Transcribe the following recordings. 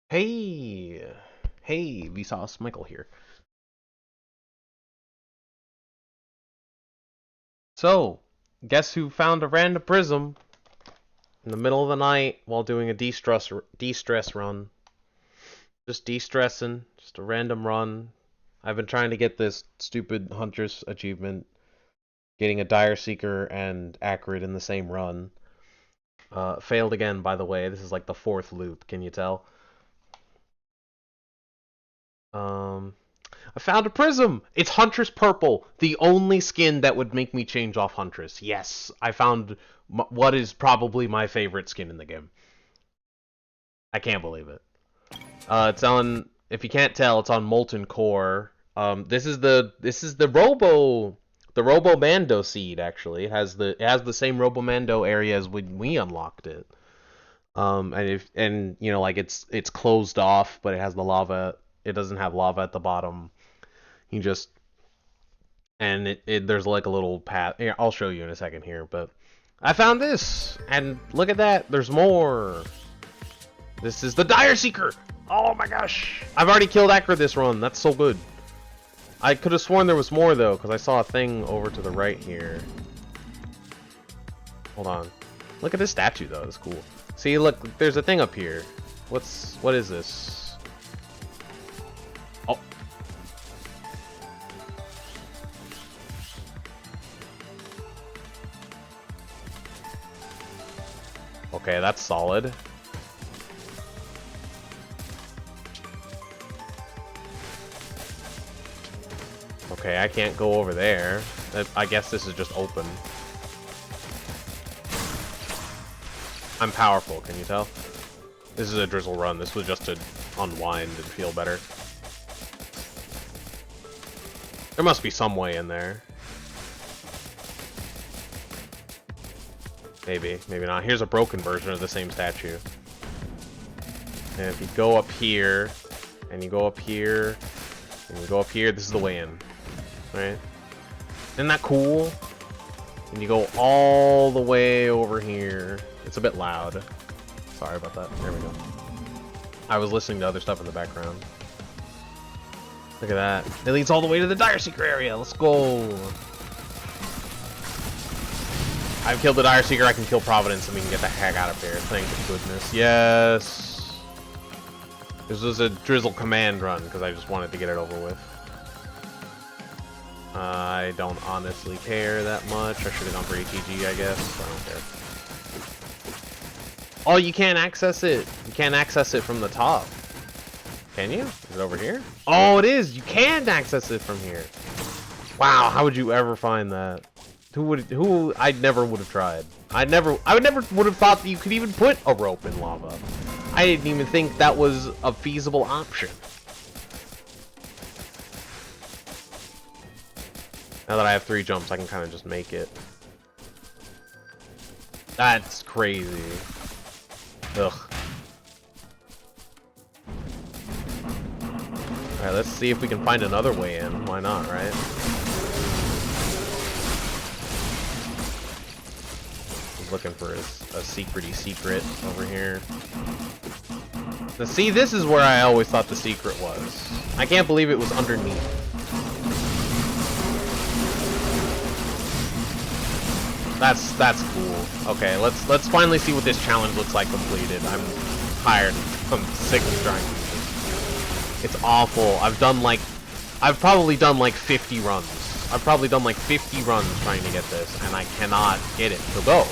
Hey, hey, Vsauce Michael here. So, guess who found a random prism in the middle of the night while doing a de-stress run? Just de-stressing, just a random run. I've been trying to get this stupid huntress achievement, getting a dire seeker and accurate in the same run. Failed again, by the way. This is like the fourth loop. Can you tell? Um, I found a prism! It's Huntress Purple, the only skin that would make me change off Huntress. Yes, I found what is probably my favorite skin in the game. I can't believe it. It's on. If you can't tell, it's on Molten Core. This is the Robo Mando seed. Actually, it has the same Robo Mando area as when we unlocked it. And you know, like it's closed off, but it has the lava. It doesn't have lava at the bottom. You just and there's like a little path. Here, I'll show you in a second here, but I found this, and look at that. There's more. This is the Dire Seeker. Oh my gosh! I've already killed Acker this run. That's so good. I could have sworn there was more though, because I saw a thing over to the right here. Hold on. Look at this statue though. It's cool. See, look, there's a thing up here. What is this? Oh. Okay, that's solid. Okay, I can't go over there. I guess this is just open. I'm powerful, can you tell? This is a drizzle run. This was just to unwind and feel better. There must be some way in there. Maybe, maybe not. Here's a broken version of the same statue. And if you go up here, and you go up here, and you go up here, this is the way in. Right? Isn't that cool? And you go all the way over here. It's a bit loud. Sorry about that. There we go. I was listening to other stuff in the background. Look at that. It leads all the way to the Dire Seeker area. Let's go. I've killed the Dire Seeker. I can kill Providence and we can get the heck out of here. Thank goodness. Yes. This was a drizzle command run because I just wanted to get it over with. I don't honestly care that much. I should have gone for ATG, I guess. I don't care. Oh, you can't access it. You can't access it from the top. Can you? Is it over here? Oh, it is. You can access it from here. Wow, how would you ever find that? I never would have tried. I would never would have thought that you could even put a rope in lava. I didn't even think that was a feasible option. Now that I have 3 jumps, I can kind of just make it. That's crazy. Ugh. Alright, let's see if we can find another way in. Why not, right? He's looking for a secrety secret over here. Now, see, this is where I always thought the secret was. I can't believe it was underneath. That's cool. Okay, let's finally see what this challenge looks like completed. I'm tired. I'm sick of trying to do this. It's awful. I've probably done like 50 runs. I've probably done like 50 runs trying to get this, and I cannot get it to go.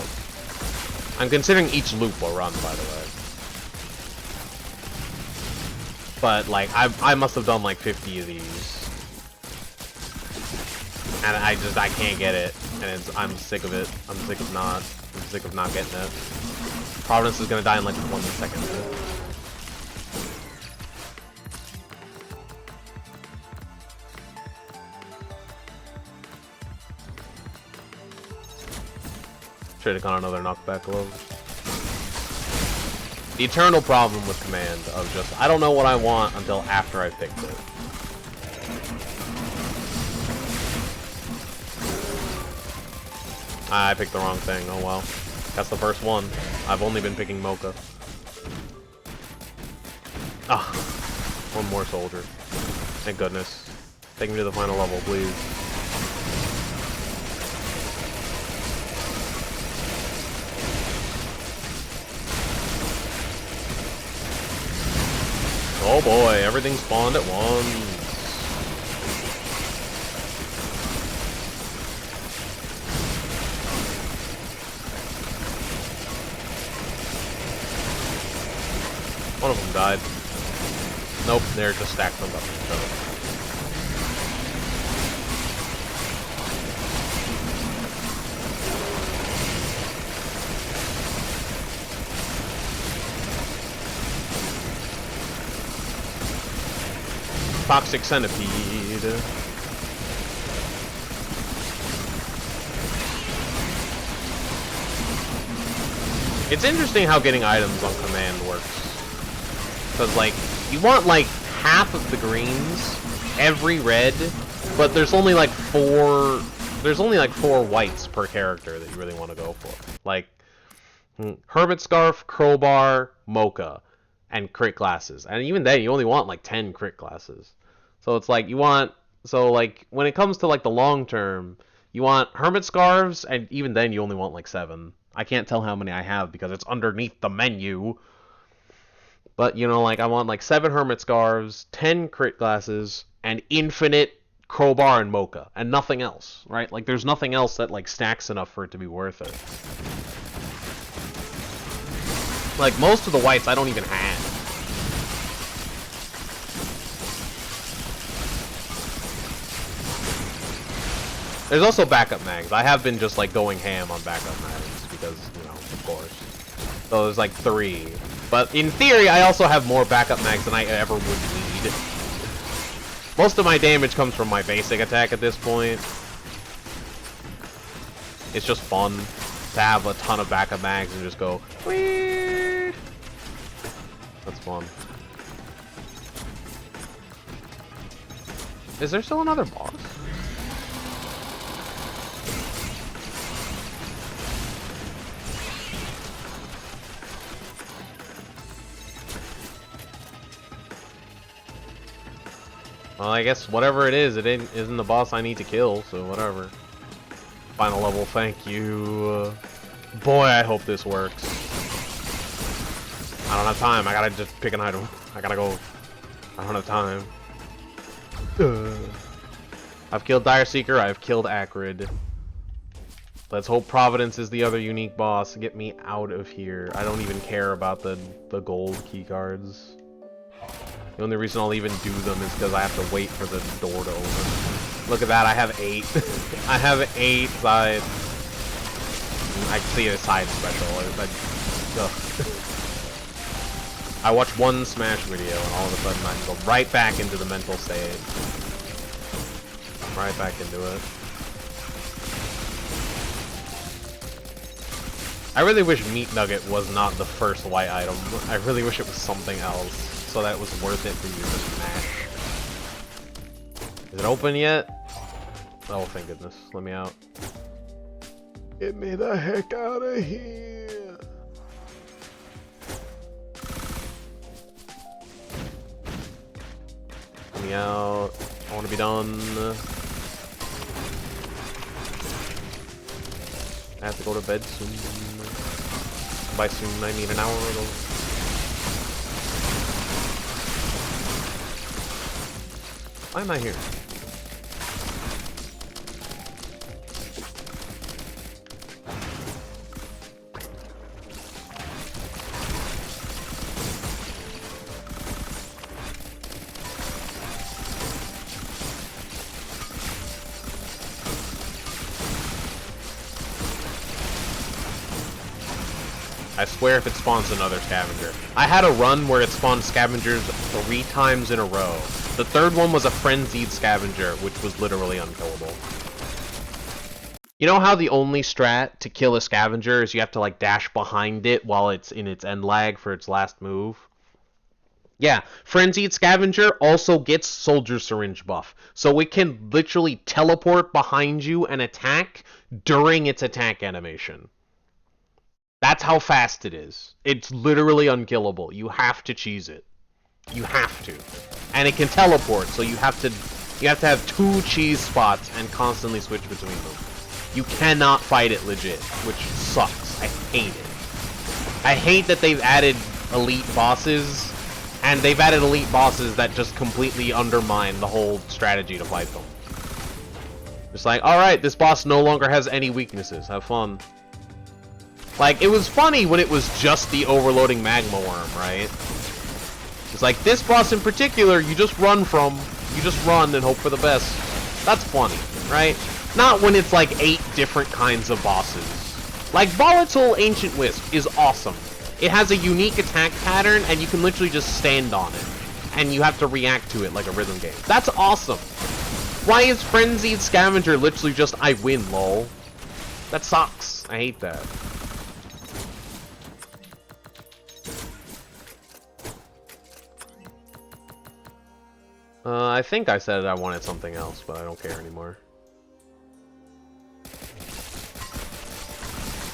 I'm considering each loop a run, by the way. But like I must have done like 50 of these. And I can't get it, and I'm sick of it. I'm sick of not getting it. Providence is gonna die in like 1 second. Should have gone another knockback glove. The eternal problem with command of just I don't know what I want until after I picked it. I picked the wrong thing. Oh well. That's the first one. I've only been picking Mocha. Ah, one more soldier. Thank goodness. Take me to the final level, please. Oh boy, everything spawned at once. One of them died. Nope, they're just stacked on top of each other. Toxic centipede. It's interesting how getting items on command works. Because, like, you want, like, half of the greens, every red, but there's only, like, four whites per character that you really want to go for. Like, Hermit Scarf, Crowbar, Mocha, and crit classes. And even then, you only want, like, 10 crit classes. So it's like, so, like, when it comes to, like, the long term, you want Hermit Scarves, and even then, you only want, like, 7. I can't tell how many I have because it's underneath the menu. But, you know, like, I want, like, 7 Hermit Scarves, 10 crit glasses, and infinite Crowbar and Mocha, and nothing else, right? Like, there's nothing else that, like, stacks enough for it to be worth it. Like, most of the whites I don't even have. There's also backup mags. I have been just, like, going ham on backup mags, because, you know, of course. So there's, like, 3. But in theory, I also have more backup mags than I ever would need. Most of my damage comes from my basic attack at this point. It's just fun to have a ton of backup mags and just go, whee! That's fun. Is there still another boss? Well, I guess whatever it isn't the boss I need to kill, so whatever. Final level, thank you. Boy, I hope this works. I don't have time, I gotta just pick an item. I gotta go. I don't have time. I've killed Dire Seeker, I've killed Acrid. Let's hope Providence is the other unique boss. Get me out of here. I don't even care about the gold keycards. The only reason I'll even do them is because I have to wait for the door to open. Look at that, I have 8. I have 8 sides. I see a side special. I watch one Smash video and all of a sudden I go right back into the mental state. Right back into it. I really wish Meat Nugget was not the first white item. I really wish it was something else. So that was worth it for you to smash. Is it open yet? Oh, thank goodness. Let me out. Get me the heck out of here. Let me out. I want to be done. I have to go to bed soon. By soon, I mean an hour ago. Why am I here? I swear if it spawns another scavenger. I had a run where it spawned scavengers 3 times in a row. The 3rd one was a frenzied scavenger, which was literally unkillable. You know how the only strat to kill a scavenger is you have to like dash behind it while it's in its end lag for its last move? Yeah, Frenzied Scavenger also gets Soldier Syringe buff, so it can literally teleport behind you and attack during its attack animation. That's how fast it is. It's literally unkillable. You have to cheese it. You have to. And it can teleport, so you have to have 2 cheese spots and constantly switch between them. You cannot fight it legit, which sucks. I hate it. I hate that they've added elite bosses, and they've added elite bosses that just completely undermine the whole strategy to fight them. It's like, alright, this boss no longer has any weaknesses. Have fun. Like, it was funny when it was just the overloading magma worm, right? It's like, this boss in particular, you just run from. You just run and hope for the best. That's funny, right? Not when it's like 8 different kinds of bosses. Like, Volatile Ancient Wisp is awesome. It has a unique attack pattern, and you can literally just stand on it. And you have to react to it like a rhythm game. That's awesome. Why is Frenzied Scavenger literally just, I win, lol? That sucks. I hate that. I think I said I wanted something else, but I don't care anymore.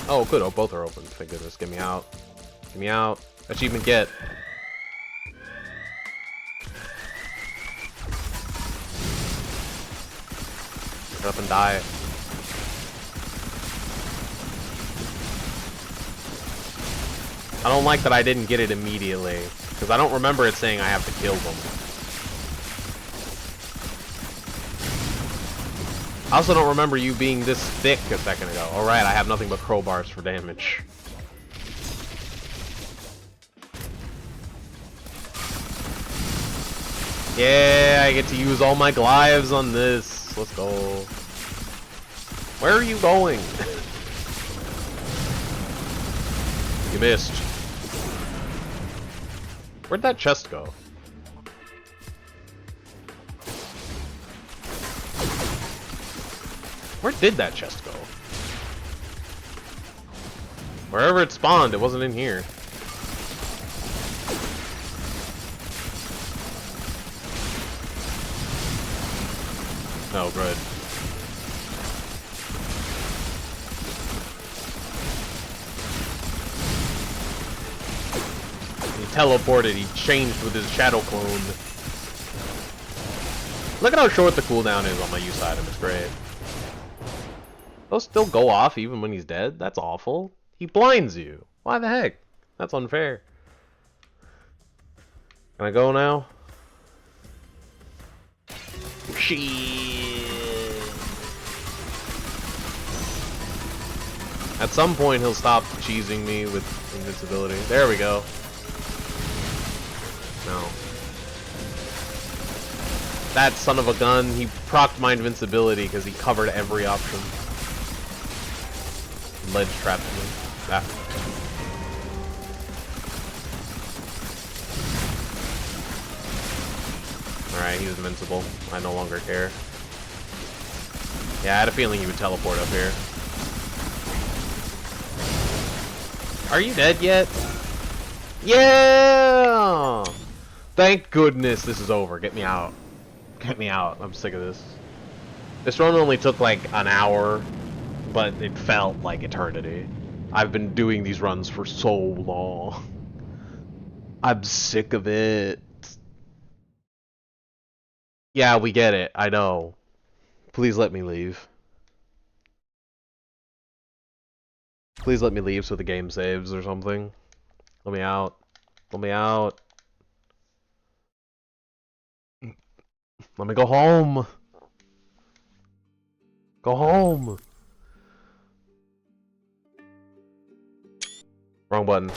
Oh, good. Oh, both are open. Thank goodness. Get me out. Get me out. Achievement get. Get up and die. I don't like that I didn't get it immediately, because I don't remember it saying I have to kill them. I also don't remember you being this thick a second ago. Alright, I have nothing but crowbars for damage. Yeah, I get to use all my glives on this. Let's go. Where are you going? You missed. Where'd that chest go? Where did that chest go? Wherever it spawned, it wasn't in here. Oh, good. He teleported, he changed with his shadow clone. Look at how short the cooldown is on my use item, it's great. Those still go off even when he's dead? That's awful. He blinds you. Why the heck? That's unfair. Can I go now? Shit. At some point he'll stop cheesing me with invincibility. There we go. No. That son of a gun, he procced my invincibility because he covered every option. Ledge trapped me. Ah. Alright, he was invincible. I no longer care. Yeah, I had a feeling he would teleport up here. Are you dead yet? Yeah! Thank goodness this is over. Get me out. Get me out. I'm sick of this. This run only took like an hour, but it felt like eternity. I've been doing these runs for so long. I'm sick of it. Yeah, we get it. I know. Please let me leave. Please let me leave so the game saves or something. Let me out. Let me out. Let me go home. Go home. Wrong button.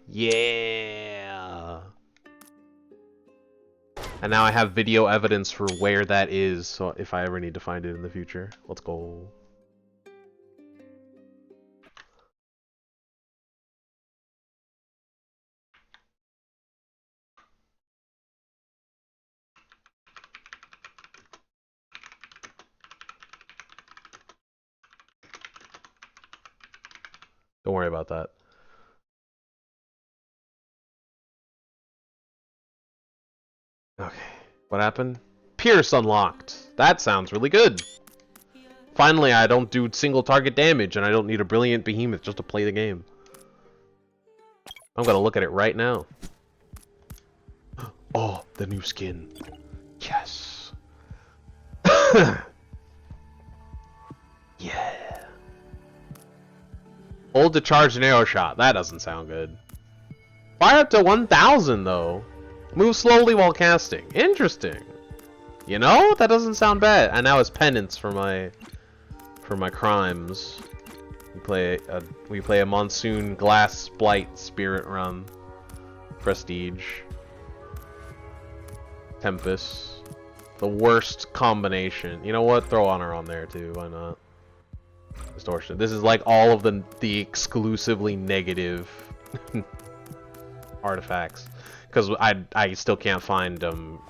Yeah. And now I have video evidence for where that is, so if I ever need to find it in the future. Let's go. Don't worry about that. Okay. What happened? Pierce unlocked. That sounds really good. Finally, I don't do single target damage, and I don't need a brilliant behemoth just to play the game. I'm gonna look at it right now. Oh, the new skin. Yes. Yeah. Hold to charge an arrow shot. That doesn't sound good. Fire up to 1,000 though. Move slowly while casting. Interesting. You know, that doesn't sound bad. And now it's penance for my crimes. We play a monsoon glass blight spirit run. Prestige. Tempest. The worst combination. You know what? Throw honor on there too. Why not? Distortion. This is like all of the exclusively negative artifacts, because I still can't find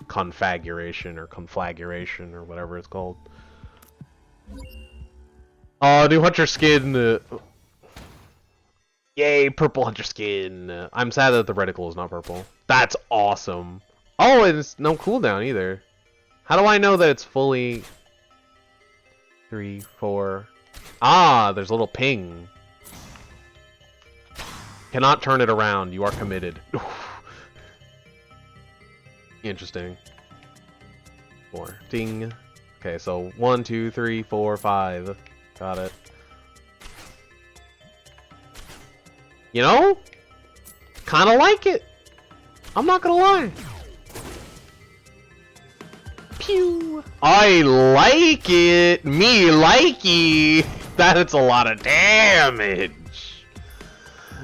configuration or conflagration or whatever it's called. Oh, new hunter skin. Yay, purple hunter skin. I'm sad that the reticle is not purple. That's awesome. Oh, it's no cooldown either. How do I know that it's fully 3, 4? Ah, there's a little ping. Cannot turn it around. You are committed. Interesting. 4. Ding. Okay, so 1, 2, 3, 4, 5. Got it. You know? Kinda like it. I'm not gonna lie. Pew. I like it. Me likey. That's a lot of damage.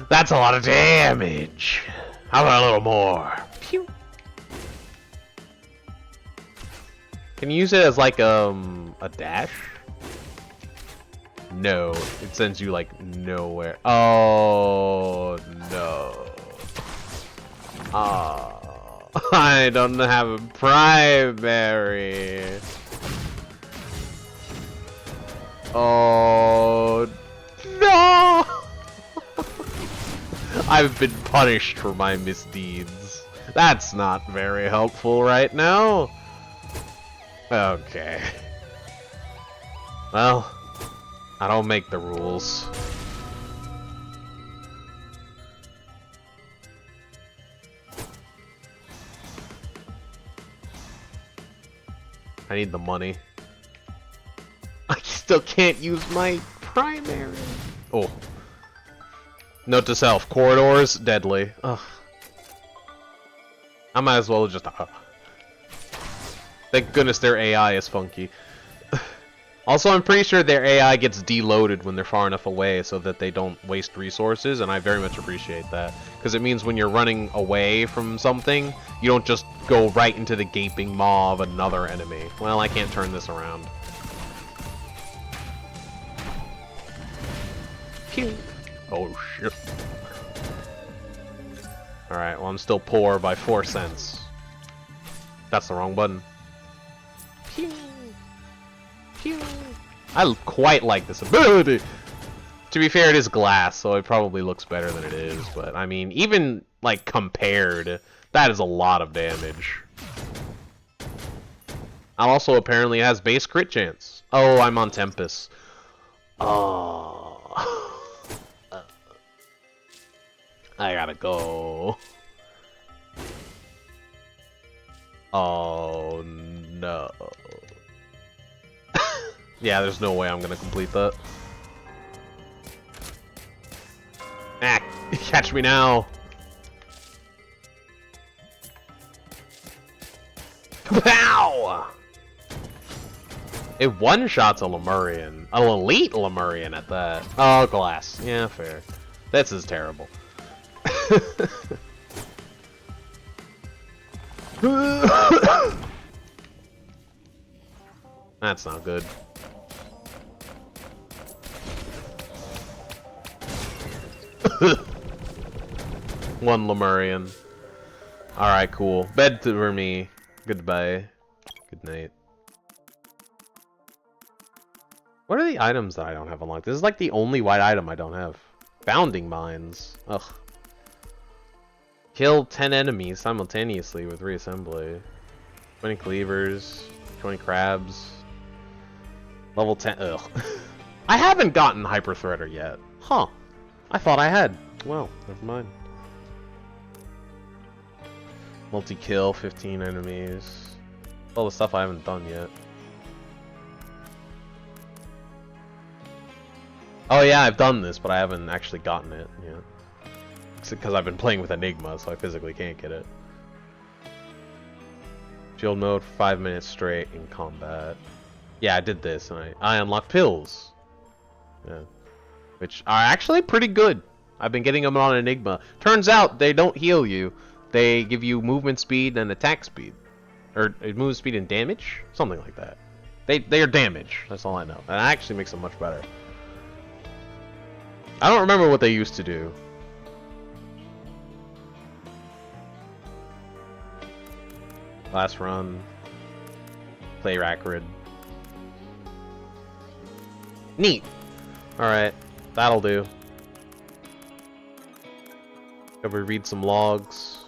That's a lot of damage. How about a little more? Pew. Can you use it as like a dash? No, it sends you like nowhere. Oh no. Oh. I don't have a primary. Oh no! I've been punished for my misdeeds. That's not very helpful right now. Okay. Well, I don't make the rules. I need the money. I still can't use my primary. Oh. Note to self, corridors, deadly. Ugh. I might as well just... Thank goodness their AI is funky. Also, I'm pretty sure their AI gets deloaded when they're far enough away so that they don't waste resources, and I very much appreciate that. Because it means when you're running away from something, you don't just go right into the gaping maw of another enemy. Well, I can't turn this around. Pew. Oh, shit. Alright, well, I'm still poor by 4 cents. That's the wrong button. Pew. Pew. I quite like this ability. To be fair, it is glass, so it probably looks better than it is. But, I mean, even, like, compared, that is a lot of damage. Also, apparently has base crit chance. Oh, I'm on Tempest. Oh. I gotta go. Oh, no. Yeah, there's no way I'm gonna complete that. Ah, catch me now. Pow! It one-shots a Lemurian. An elite Lemurian at that. Oh, glass. Yeah, fair. This is terrible. That's not good. One Lemurian. Alright, cool. Bed for me. Goodbye. Good night. What are the items that I don't have unlocked? This is like the only white item I don't have. Bounding mines. Ugh. Kill 10 enemies simultaneously with reassembly. 20 cleavers. 20 crabs. Level 10. Ugh. I haven't gotten Hyper Threader yet. Huh. I thought I had. Well, never mind. Multi-kill, 15 enemies. All the stuff I haven't done yet. Oh yeah, I've done this, but I haven't actually gotten it yet. Because I've been playing with Enigma, so I physically can't get it. Shield mode for 5 minutes straight in combat. Yeah, I did this, and I unlocked pills. Yeah. Which are actually pretty good. I've been getting them on Enigma. Turns out they don't heal you. They give you movement speed and attack speed. Or movement speed and damage? Something like that. They are damage. That's all I know. And it actually makes them much better. I don't remember what they used to do. Last run. Play Rakrid. Neat. Alright. That'll do. Shall we read some logs?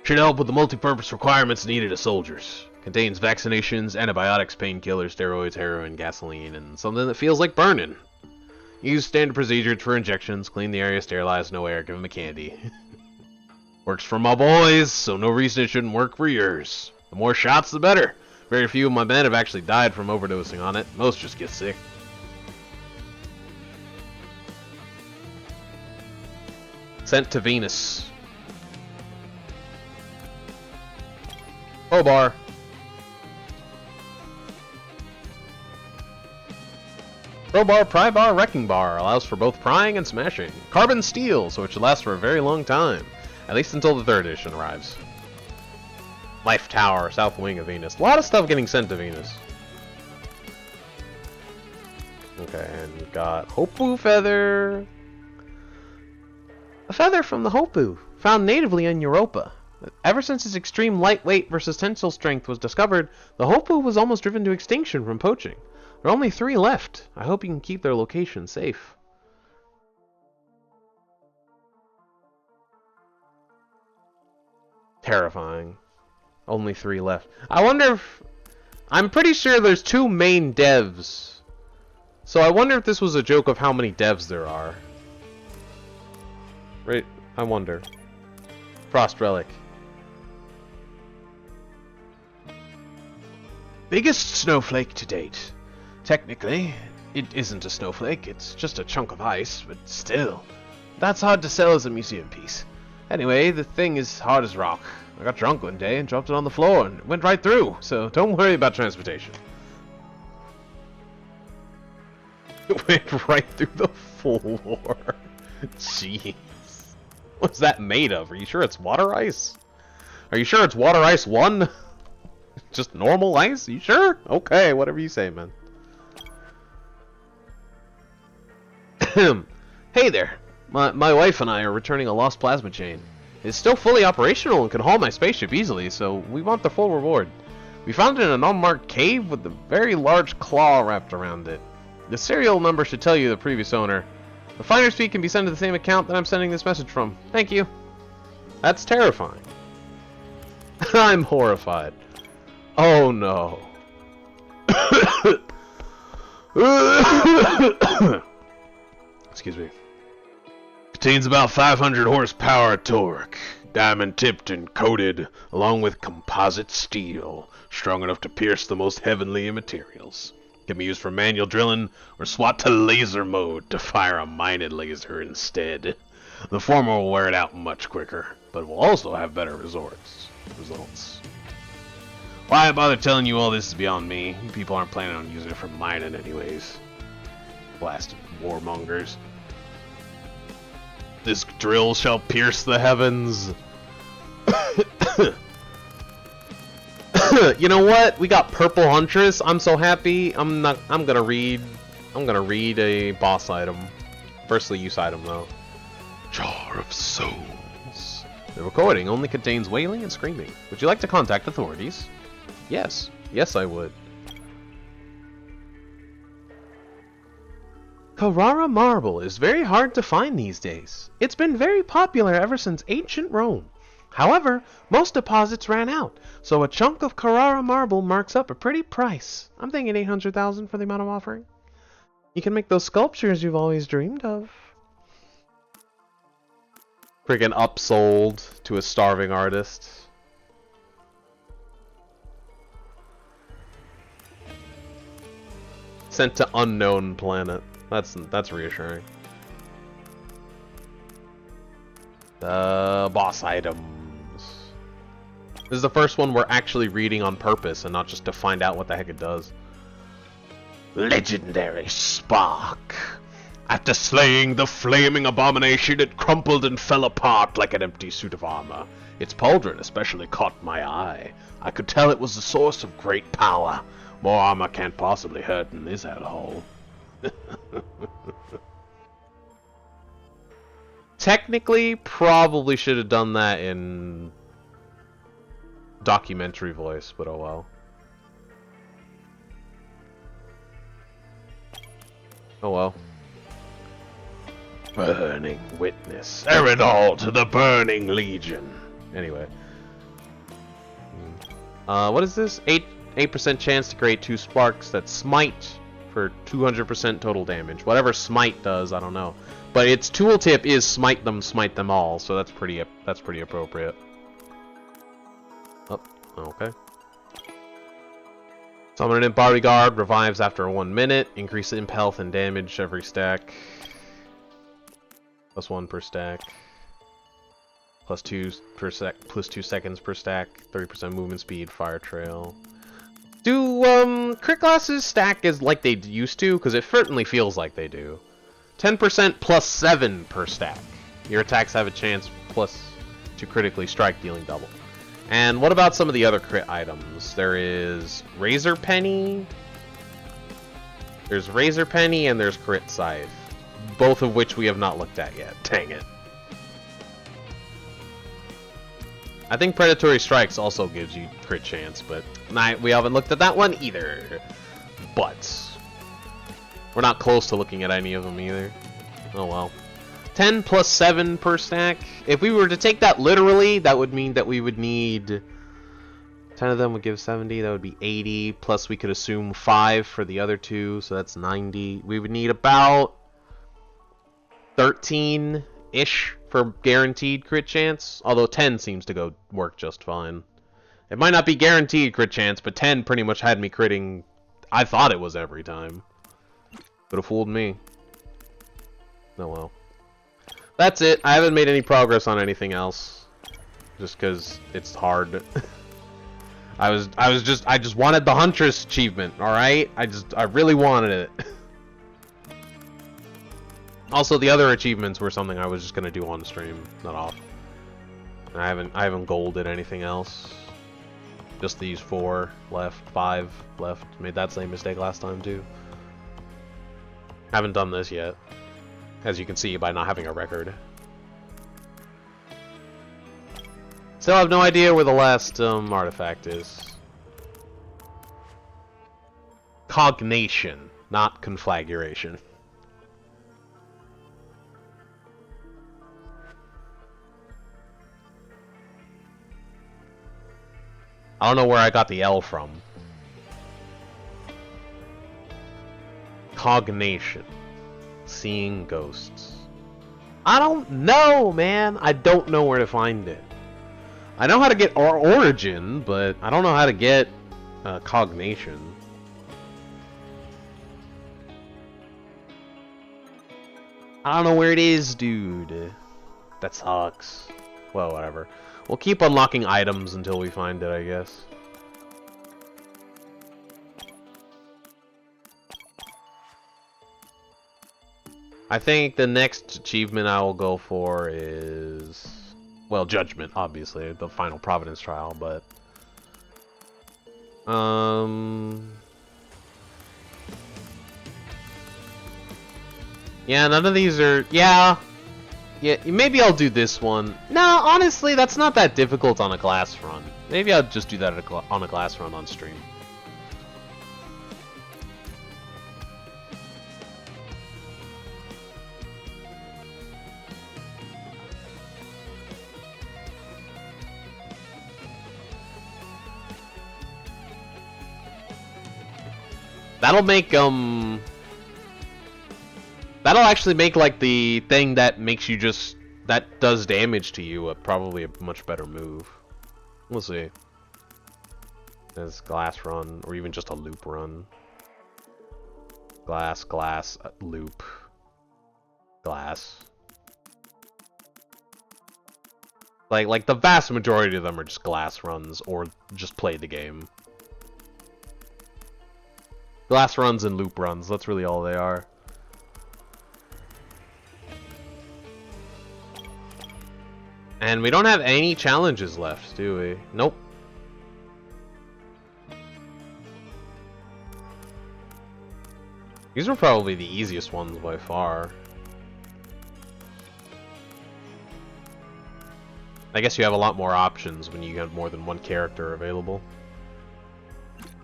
Should help with the multi-purpose requirements needed of soldiers. Contains vaccinations, antibiotics, painkillers, steroids, heroin, gasoline, and something that feels like burning. Use standard procedures for injections, clean the area, sterilize, no air, give them a candy. Works for my boys, so no reason it shouldn't work for yours. The more shots, the better. Very few of my men have actually died from overdosing on it. Most just get sick. Sent to Venus. Crowbar. Crowbar, pry bar, wrecking bar allows for both prying and smashing. Carbon steel, so it should last for a very long time. At least until the 3rd edition arrives. Life Tower, south wing of Venus. A lot of stuff getting sent to Venus. Okay, and we've got Hopu feather. A feather from the Hopu, found natively in Europa. Ever since its extreme lightweight versus tensile strength was discovered, the Hopu was almost driven to extinction from poaching. There are only 3 left. I hope you can keep their location safe. Terrifying. Only 3 left. I wonder if... I'm pretty sure there's 2 main devs. So I wonder if this was a joke of how many devs there are. Right? I wonder. Frost Relic. Biggest snowflake to date. Technically, it isn't a snowflake, it's just a chunk of ice, but still. That's hard to sell as a museum piece. Anyway, the thing is hard as rock. I got drunk one day and dropped it on the floor and it went right through, so don't worry about transportation. It went right through the floor. Jeez. What's that made of? Are you sure it's water ice? Are you sure it's water ice 1? Just normal ice? You sure? Okay, whatever you say, man. Hey there. My wife and I are returning a lost plasma chain. It's still fully operational and can haul my spaceship easily, so we want the full reward. We found it in an unmarked cave with a very large claw wrapped around it. The serial number should tell you the previous owner. The finder's fee can be sent to the same account that I'm sending this message from. Thank you. That's terrifying. I'm horrified. Oh no. Excuse me. Contains about 500 horsepower of torque, diamond tipped and coated, along with composite steel, strong enough to pierce the most heavenly of materials. Can be used for manual drilling or swap to laser mode to fire a mining laser instead. The former will wear it out much quicker, but will also have better results. Why I bother telling you all this is beyond me. You people aren't planning on using it for mining anyways. Blasted warmongers. This drill shall pierce the heavens. You know what? We got purple huntress. I'm so happy. I'm gonna read a boss item. Firstly, use item though. Jar of Souls. The recording only contains wailing and screaming. Would you like to contact authorities? Yes. Yes, I would. Carrara marble is very hard to find these days. It's been very popular ever since ancient Rome. However, most deposits ran out, so a chunk of Carrara marble marks up a pretty price. I'm thinking 800,000 for the amount of offering. You can make those sculptures you've always dreamed of. Freaking upsold to a starving artist. Sent to unknown planet. That's reassuring. Boss items. This is the first one we're actually reading on purpose and not just to find out what the heck it does. Legendary Spark. After slaying the flaming abomination, it crumpled and fell apart like an empty suit of armor. Its pauldron especially caught my eye. I could tell it was the source of great power. More armor can't possibly hurt in this hellhole. Technically, probably should have done that in documentary voice, but oh well. Oh well. Burning Witness. Eridol to the Burning Legion. Anyway. What is this? 8% chance to create 2 sparks that smite for 200% total damage. Whatever smite does, I don't know. But its tooltip is smite them all, so that's pretty appropriate. Oh, okay. Summon an Imp Bodyguard, revives after 1 minute, increase imp health and damage every stack. +1 per stack. +2 per sec. +2 seconds per stack. 30% movement speed. Fire trail. Do crit classes stack as like they used to? Because it certainly feels like they do. 10% +7 per stack. Your attacks have a chance plus to critically strike, dealing double. And what about some of the other crit items? There is Razor Penny. There's Razor Penny and there's Crit Scythe. Both of which we have not looked at yet. Dang it. I think Predatory Strikes also gives you crit chance, but we haven't looked at that one either. But we're not close to looking at any of them either. Oh well. 10 +7 per stack. If we were to take that literally, that would mean that we would need 10 of them would give 70, that would be 80, plus we could assume 5 for the other 2, so that's 90. We would need about 13-ish for guaranteed crit chance, although 10 seems to work just fine. It might not be guaranteed crit chance, but 10 pretty much had me critting. I thought it was every time. Could have fooled me. Oh well. That's it. I haven't made any progress on anything else, just because it's hard. I just wanted the Huntress achievement. All right, I really wanted it. Also, the other achievements were something I was just gonna do on stream, not off. And I haven't golded anything else. Just these 4 left, 5 left. Made that same mistake last time too. Haven't done this yet, as you can see by not having a record. Still have no idea where the last artifact is. Cognation, not conflagration. I don't know where I got the L from. Cognation. Seeing ghosts. I don't know, man. I don't know where to find it. I know how to get Origin, but I don't know how to get Cognation. I don't know where it is, dude. That sucks. Well, whatever. We'll keep unlocking items until we find it, I guess. I think the next achievement I will go for is... well, Judgment, obviously, the final Providence trial, but... yeah, none of these are... yeah, maybe I'll do this one. No, honestly, that's not that difficult on a glass run. Maybe I'll just do that on a glass run on stream. That'll make, that'll actually make, like, the thing that makes you just that does damage to you, probably a much better move. We'll see. There's glass run, or even just a loop run. Glass, glass, loop. Glass. Like the vast majority of them are just glass runs, or just play the game. Glass runs and loop runs, that's really all they are. And we don't have any challenges left, do we? Nope. These are probably the easiest ones by far. I guess you have a lot more options when you have more than one character available.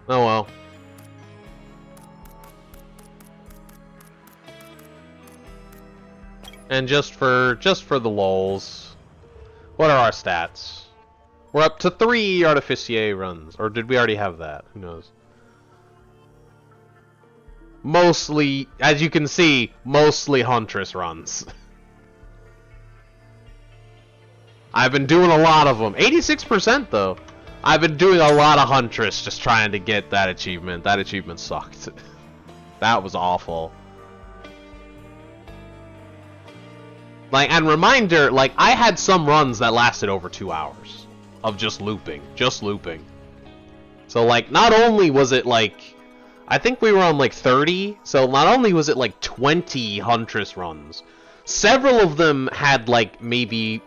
Oh well. And just for the lulz, what are our stats? We're up to 3 Artificier runs, or did we already have that? Who knows? Mostly, as you can see, mostly huntress runs. I've been doing a lot of them. 86% though. I've been doing a lot of huntress just trying to get that achievement. That achievement sucked. That was awful. Like, and reminder, like, I had some runs that lasted over 2 hours of just looping. Just looping. So, like, not only was it, like, I think we were on, like, 30, so not only was it, like, 20 huntress runs, several of them had, like, maybe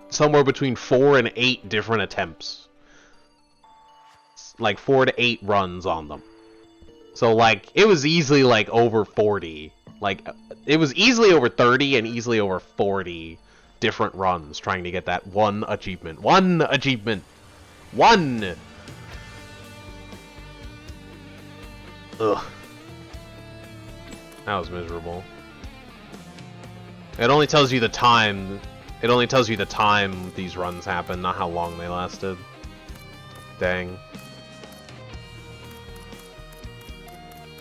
somewhere between 4 and 8 different attempts. Like, 4 to 8 runs on them. So, like, it was easily, like, over 40. Like, it was easily over 30 and easily over 40 different runs trying to get that one achievement. One achievement! One! Ugh. That was miserable. It only tells you the time. It only tells you the time these runs happen, not how long they lasted. Dang.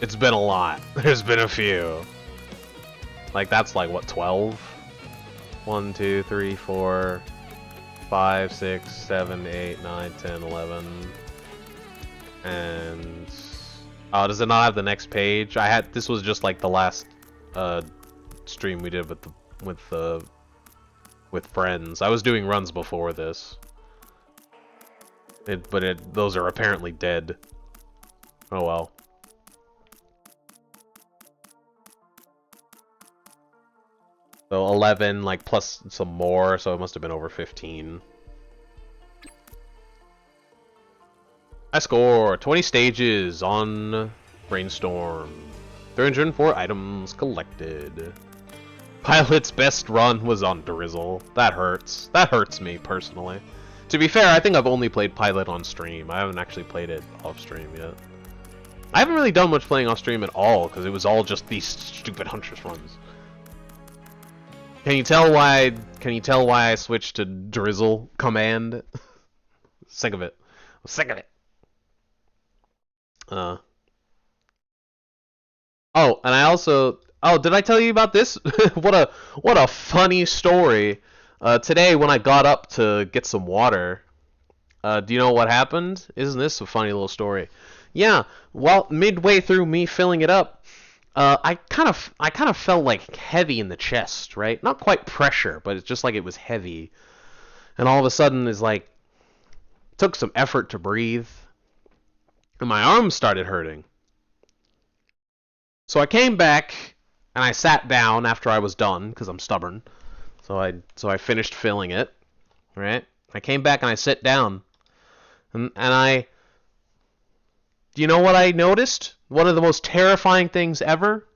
It's been a lot. There's been a few. Like, that's like, what, 12? 1, 2, 3, 4, 5, 6, 7, 8, 9, 10, 11. And... oh, does it not have the next page? This was just like the last stream we did with friends. I was doing runs before this. But those are apparently dead. Oh well. So 11, like, plus some more, so it must have been over 15. I score 20 stages on Brainstorm. 304 items collected. Pilot's best run was on Drizzle. That hurts. That hurts me, personally. To be fair, I think I've only played Pilot on stream. I haven't actually played it off stream yet. I haven't really done much playing off stream at all, because it was all just these stupid Huntress runs. Can you tell why I switched to Drizzle command? Sick of it. I'm sick of it. Oh, and I also... oh, did I tell you about this? What a funny story. Today when I got up to get some water, do you know what happened? Isn't this a funny little story? Yeah, well, midway through me filling it up, I kind of felt like heavy in the chest, right? Not quite pressure, but it's just like it was heavy. And all of a sudden, it's like, took some effort to breathe, and my arms started hurting. So I came back, and I sat down after I was done, because I'm stubborn. So I finished filling it, right? I came back and I sat down, and do you know what I noticed? One of the most terrifying things ever?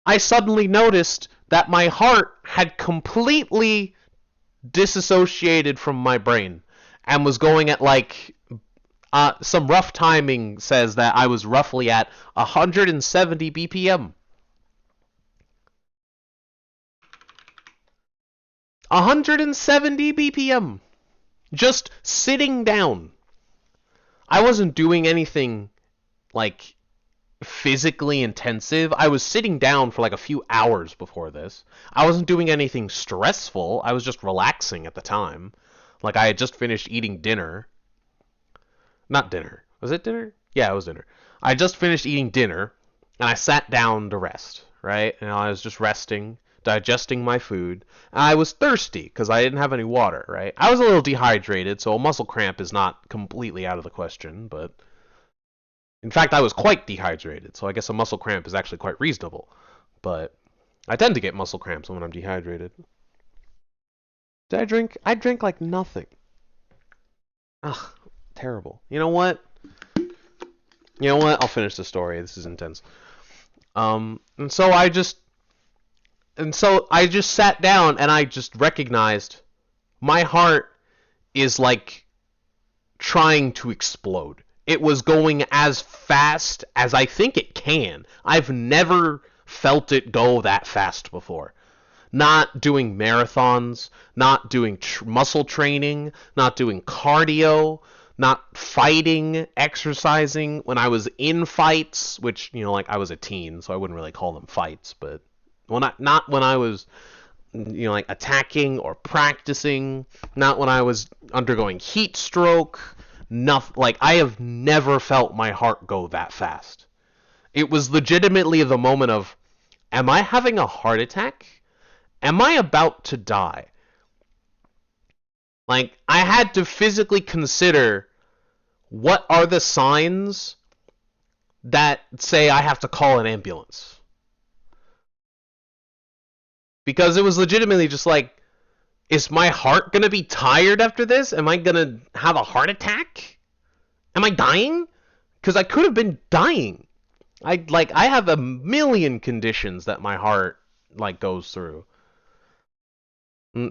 I suddenly noticed that my heart had completely disassociated from my brain and was going at, like, some rough timing says that I was roughly at 170 BPM. 170 BPM. Just sitting down. I wasn't doing anything, like, physically intensive. I was sitting down for like a few hours before this. I wasn't doing anything stressful. I was just relaxing at the time. Like I had just finished eating dinner. Not dinner. Was it dinner? Yeah, it was dinner. I just finished eating dinner and I sat down to rest, right? And I was just resting, digesting my food. And I was thirsty because I didn't have any water, right? I was a little dehydrated, so a muscle cramp is not completely out of the question, but in fact, I was quite dehydrated, so I guess a muscle cramp is actually quite reasonable. But I tend to get muscle cramps when I'm dehydrated. Did I drink? I drank like nothing. Ugh, terrible. You know what? You know what? I'll finish the story. This is intense. And so I just sat down and I just recognized my heart is like trying to explode. It was going as fast as I think it can. I've never felt it go that fast before. Not doing marathons, not doing muscle training, not doing cardio, not fighting, exercising. When I was in fights, which, you know, like I was a teen, so I wouldn't really call them fights, but not when I was, you know, like attacking or practicing, not when I was undergoing heat stroke. Nothing. Like I have never felt my heart go that fast. It was legitimately the moment of, am I having a heart attack? Am I about to die? Like I had to physically consider what are the signs that say I have to call an ambulance. Because it was legitimately just like, is my heart gonna be tired after this? Am I gonna have a heart attack? Am I dying? Because I could have been dying. I have a million conditions that my heart like goes through.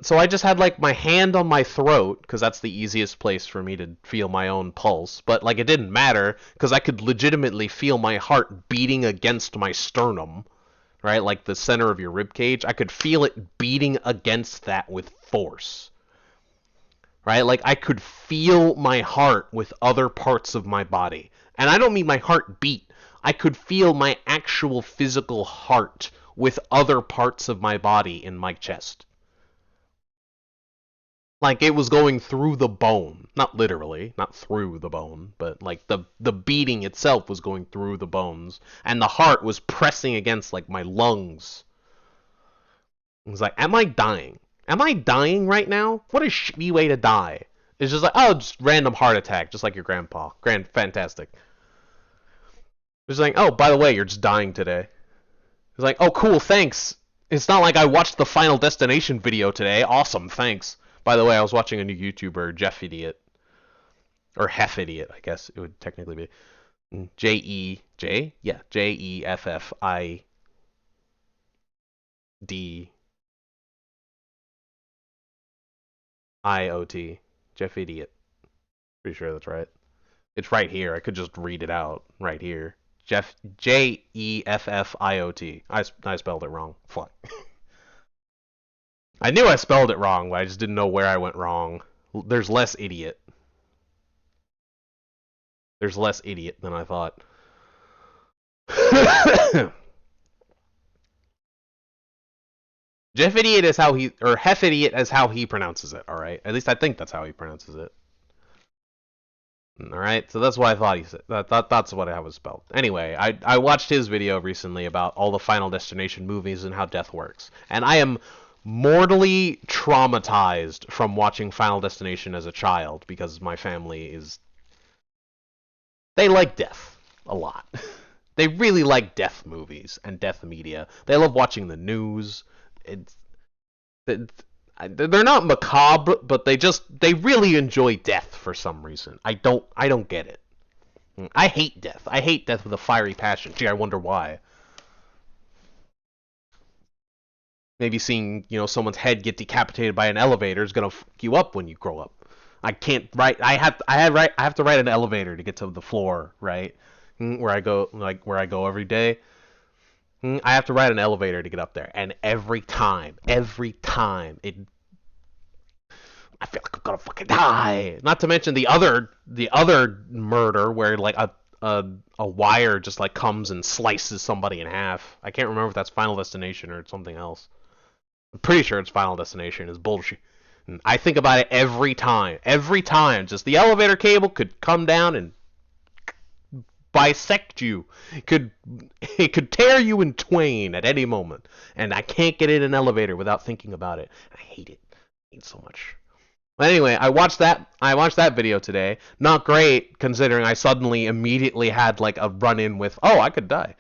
So I just had like my hand on my throat because that's the easiest place for me to feel my own pulse. But like it didn't matter because I could legitimately feel my heart beating against my sternum, right? Like the center of your rib cage. I could feel it beating against that with force. Right? Like I could feel my heart with other parts of my body. And I don't mean my heart beat. I could feel my actual physical heart with other parts of my body in my chest. Like it was going through the bone. Not literally, not through the bone, but like the beating itself was going through the bones. And the heart was pressing against like my lungs. It was like, am I dying? Am I dying right now? What a shitty way to die. It's just like, oh, just random heart attack, just like your grandpa. Fantastic. It's like, oh, by the way, you're just dying today. It's like, oh, cool, thanks. It's not like I watched the Final Destination video today. Awesome, thanks. By the way, I was watching a new YouTuber, Jeff Idiot. Or Hef Idiot, I guess it would technically be. J-E-J? Yeah, Jeffifid. IOT. Jeff Idiot. Pretty sure that's right. It's right here. I could just read it out right here. Jeff Jefffiot. I spelled it wrong. Fuck. I knew I spelled it wrong, but I just didn't know where I went wrong. There's less idiot. There's less idiot than I thought. Jeff Idiot is how he, or Hef Idiot is how he pronounces it, alright? At least I think that's how he pronounces it. Alright, so that's what I thought he said. That's what it was spelled. Anyway, I watched his video recently about all the Final Destination movies and how death works. And I am mortally traumatized from watching Final Destination as a child because my family is... They like death a lot. They really like death movies and death media. They love watching the news. They're not macabre, but they really enjoy death for some reason. I don't get it. I hate death. I hate death with a fiery passion. Gee, I wonder why. Maybe seeing, you know, someone's head get decapitated by an elevator is gonna fuck you up when you grow up. I can't write. I have to ride an elevator to get to the floor, right? Where I go every day. I have to ride an elevator to get up there, and every time, I feel like I'm gonna fucking die. Not to mention the other murder where like a wire just like comes and slices somebody in half. I can't remember if that's Final Destination or it's something else. I'm pretty sure it's Final Destination. It's bullshit. And I think about it every time. Every time, just the elevator cable could come down and bisect you. It could tear you in twain at any moment. And I can't get in an elevator without thinking about it. I hate it. I hate it so much. But anyway, I watched that video today. Not great, considering I suddenly immediately had like a run-in with, oh, I could die.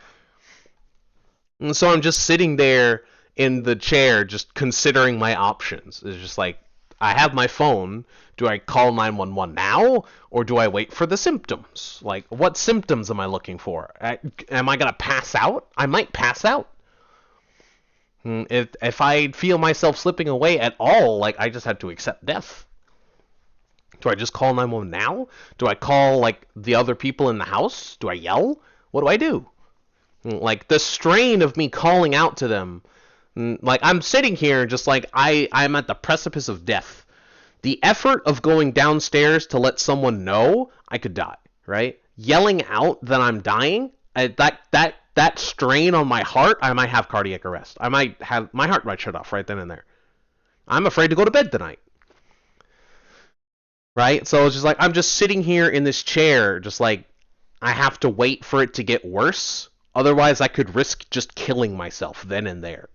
And so I'm just sitting there in the chair, just considering my options. It's just like, I have my phone. Do I call 911 now, or do I wait for the symptoms? Like, what symptoms am I looking for? Am I gonna pass out? I might pass out. If I feel myself slipping away at all, like, I just had to accept death. Do I just call 911 now? Do I call, like, the other people in the house? Do I yell? What do I do? Like, the strain of me calling out to them, like, I'm sitting here just like I'm at the precipice of death. The effort of going downstairs to let someone know I could die, right? Yelling out that I'm dying, that strain on my heart, I might have cardiac arrest. My heart might shut off right then and there. I'm afraid to go to bed tonight. Right? So it's just like, I'm just sitting here in this chair, just like, I have to wait for it to get worse. Otherwise, I could risk just killing myself then and there.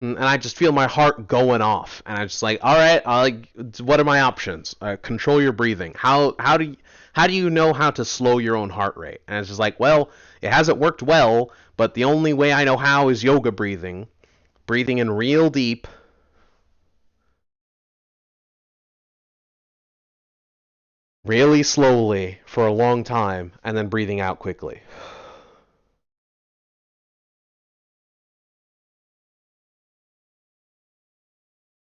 And I just feel my heart going off, and I'm just like, all right, what are my options? Control your breathing. How do you know how to slow your own heart rate? And it's just like, well, it hasn't worked well, but the only way I know how is yoga breathing in real deep, really slowly for a long time, and then breathing out quickly.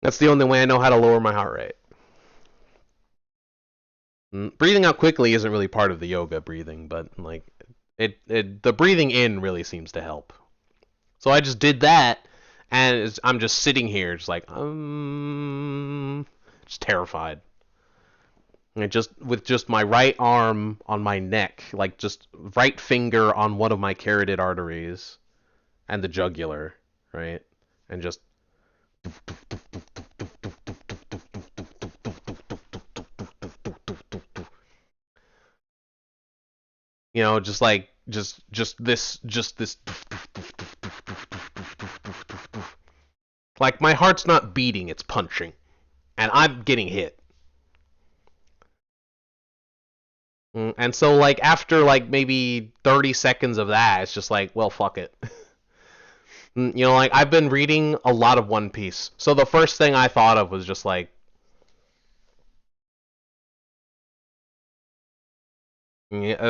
That's the only way I know how to lower my heart rate. Breathing out quickly isn't really part of the yoga breathing, but like the breathing in really seems to help. So I just did that, and I'm just sitting here, just like just terrified. And with just my right arm on my neck, like just right finger on one of my carotid arteries, and the jugular, right, and just. You know, just this. Like, my heart's not beating, it's punching. And I'm getting hit. And so, like, after, like, maybe 30 seconds of that, it's just like, well, fuck it. You know, like, I've been reading a lot of One Piece. So the first thing I thought of was just like,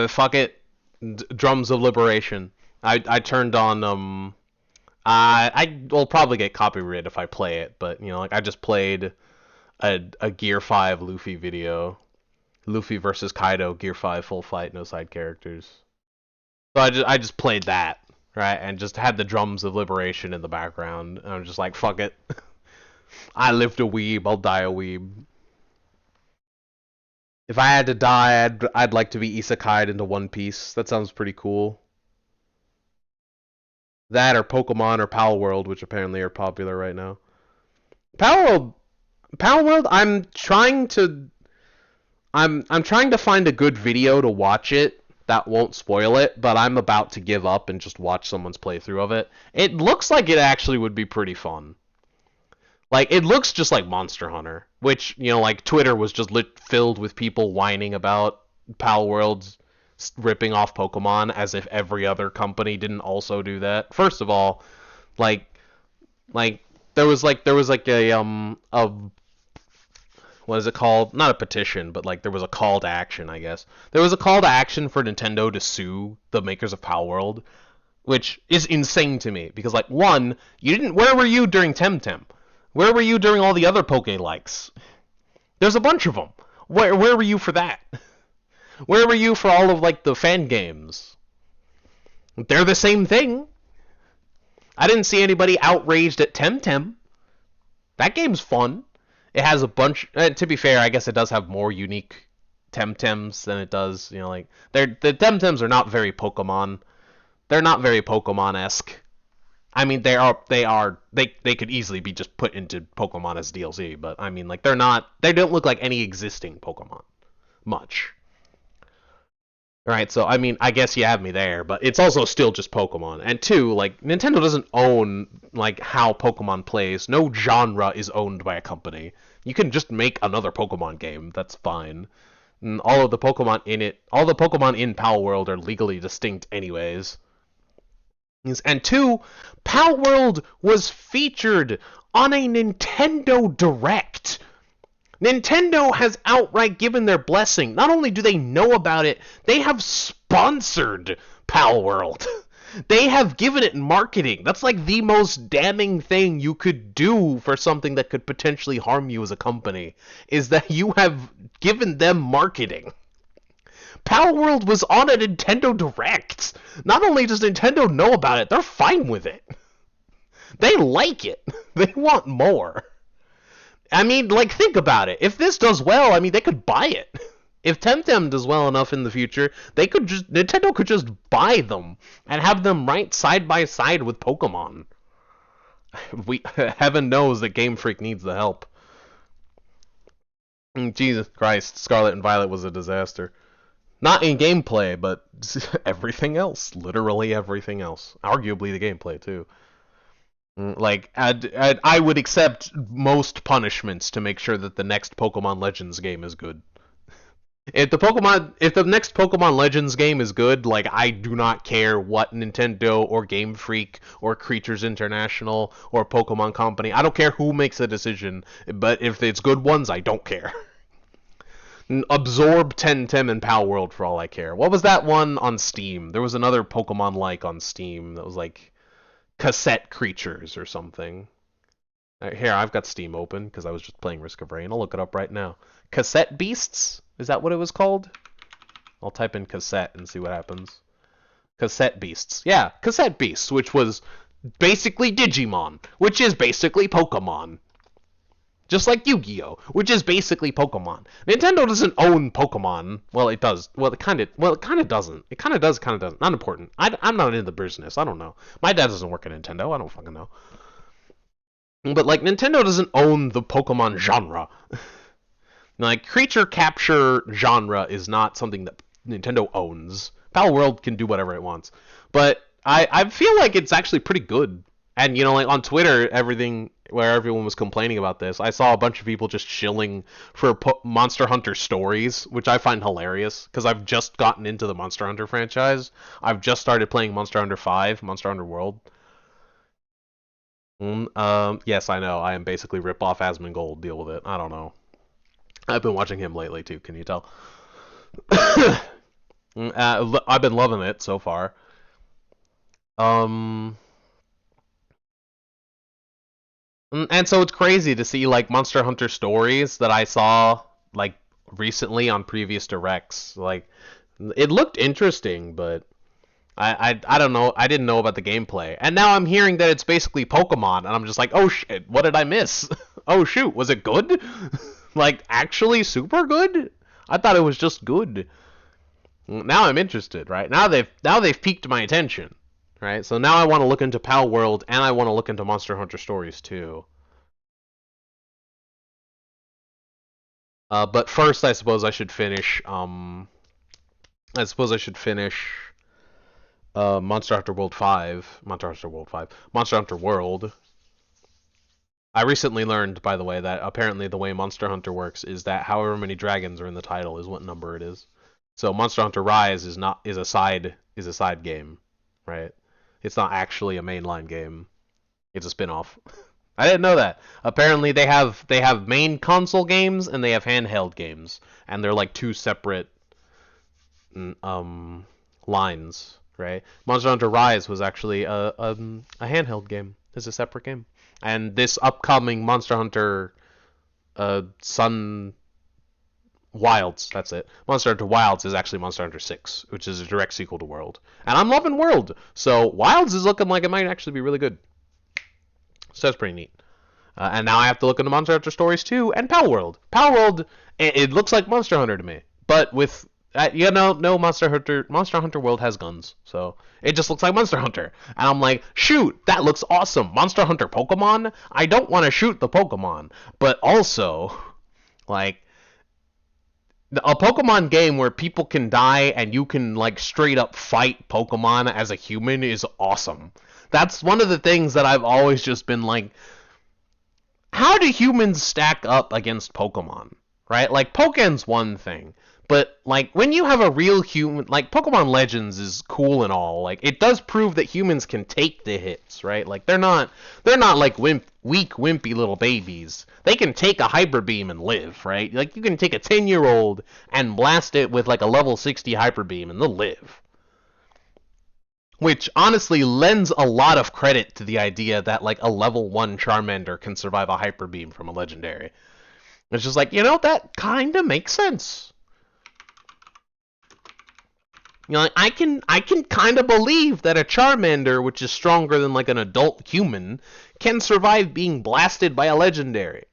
fuck it, Drums of Liberation. I turned on I will probably get copyrighted if I play it, but you know, like I just played a Gear 5 Luffy video, Luffy versus Kaido, Gear 5 full fight, no side characters. So I just played that, right, and just had the Drums of Liberation in the background, and I'm just like, fuck it, I lived a weeb, I'll die a weeb. If I had to die, I'd like to be isekai'd into One Piece. That sounds pretty cool. That or Pokemon or Pal World, which apparently are popular right now. Pal World. I'm trying to find a good video to watch it that won't spoil it, but I'm about to give up and just watch someone's playthrough of it. It looks like it actually would be pretty fun. Like, it looks just like Monster Hunter, which, you know, like, Twitter was just filled with people whining about Pal Worlds ripping off Pokemon as if every other company didn't also do that. First of all, like there was a what is it called? Not a petition, but like there was a call to action, I guess. There was a call to action for Nintendo to sue the makers of Pal World, which is insane to me because, like, one, where were you during Temtem? Where were you during all the other Poke likes? There's a bunch of them. Where were you for that? Where were you for all of, like, the fan games? They're the same thing. I didn't see anybody outraged at Temtem. That game's fun. It has a bunch... to be fair, I guess it does have more unique Temtems than it does, like the Temtems are not very Pokemon. They're not very Pokemon-esque. I mean, they could easily be just put into Pokemon as DLC, but I mean, like they don't look like any existing Pokemon much. Right, so I mean, I guess you have me there, but it's also still just Pokemon. And two, like Nintendo doesn't own like how Pokemon plays. No genre is owned by a company. You can just make another Pokemon game. That's fine. And all of the Pokemon in it, all the Pokemon in Pal World are legally distinct anyways. And two, Pal World was featured on a Nintendo Direct. Nintendo has outright given their blessing. Not only do they know about it, they have sponsored Pal World. They have given it marketing. That's like the most damning thing you could do for something that could potentially harm you as a company, is that you have given them marketing. Pal World was on a Nintendo Direct. Not only does Nintendo know about it, they're fine with it. They like it. They want more. I mean, like, think about it. If this does well, I mean, they could buy it. If Temtem does well enough in the future, Nintendo could just buy them and have them right side by side with Pokemon. Heaven knows that Game Freak needs the help. Jesus Christ, Scarlet and Violet was a disaster. Not in gameplay, but everything else. Literally everything else. Arguably the gameplay, too. Like, I would accept most punishments to make sure that the next Pokemon Legends game is good. If the next Pokemon Legends game is good, like, I do not care what Nintendo or Game Freak or Creatures International or Pokemon Company, I don't care who makes a decision, but if it's good ones, I don't care. Absorb Temtem and Pal World for all I care. What was that one on Steam? There was another Pokemon-like on Steam that was like Cassette Creatures or something. Here, I've got Steam open because I was just playing Risk of Rain. I'll look it up right now. Cassette Beasts? Is that what it was called? I'll type in cassette and see what happens. Cassette Beasts. Yeah, Cassette Beasts, which was basically Digimon, which is basically Pokemon. Just like Yu-Gi-Oh, which is basically Pokemon. Nintendo doesn't own Pokemon. Well, it does. It kind of doesn't. It kind of does, kind of doesn't. Not important. I'm not in the business. I don't know. My dad doesn't work at Nintendo. I don't fucking know. But, like, Nintendo doesn't own the Pokemon genre. Like, creature capture genre is not something that Nintendo owns. Pal World can do whatever it wants. But I feel like it's actually pretty good. And, like, on Twitter, where everyone was complaining about this, I saw a bunch of people just shilling for Monster Hunter Stories, which I find hilarious, because I've just gotten into the Monster Hunter franchise. I've just started playing Monster Hunter 5, Monster Hunter World. Yes, I know. I am basically rip-off Asmongold. Deal with it. I don't know. I've been watching him lately, too. Can you tell? I've been loving it so far. And so it's crazy to see, like, Monster Hunter Stories that I saw, like, recently on previous directs. Like, it looked interesting, but I don't know. I didn't know about the gameplay. And now I'm hearing that it's basically Pokemon, and I'm just like, oh shit, what did I miss? Oh shoot, was it good? Like, actually super good? I thought it was just good. Now I'm interested, right? Now they've piqued my attention. Right, so now I want to look into Pal World, and I want to look into Monster Hunter Stories too. But first, I suppose I should finish. Monster Hunter World 5. Monster Hunter World. I recently learned, by the way, that apparently the way Monster Hunter works is that however many dragons are in the title is what number it is. So Monster Hunter Rise is a side game, right? It's not actually a mainline game. It's a spin-off. I didn't know that. Apparently they have main console games and they have handheld games, and they're like two separate lines, right? Monster Hunter Rise was actually a handheld game. It's a separate game. And this upcoming Monster Hunter Sun Wilds, that's it. Monster Hunter Wilds is actually Monster Hunter 6, which is a direct sequel to World. And I'm loving World, so Wilds is looking like it might actually be really good. So that's pretty neat. And now I have to look into Monster Hunter Stories too, and Pal World. Pal World, it looks like Monster Hunter to me. but with no Monster Hunter World has guns, so it just looks like Monster Hunter. And I'm like, shoot, that looks awesome. Monster Hunter Pokemon? I don't want to shoot the Pokemon, but also, like, a Pokemon game where people can die and you can, like, straight up fight Pokemon as a human is awesome. That's one of the things that I've always just been like, how do humans stack up against Pokemon? Right? Like, Pokémon's one thing, but, like, when you have a real human, like, Pokemon Legends is cool and all, like, it does prove that humans can take the hits, right? Like, they're not like weak, wimpy little babies. They can take a Hyper Beam and live, right? Like, you can take a 10-year-old and blast it with, like, a level 60 Hyper Beam and they'll live. Which, honestly, lends a lot of credit to the idea that, like, a level 1 Charmander can survive a Hyper Beam from a Legendary. It's just like, that kind of makes sense. Like, I can kind of believe that a Charmander, which is stronger than, like, an adult human, can survive being blasted by a Legendary.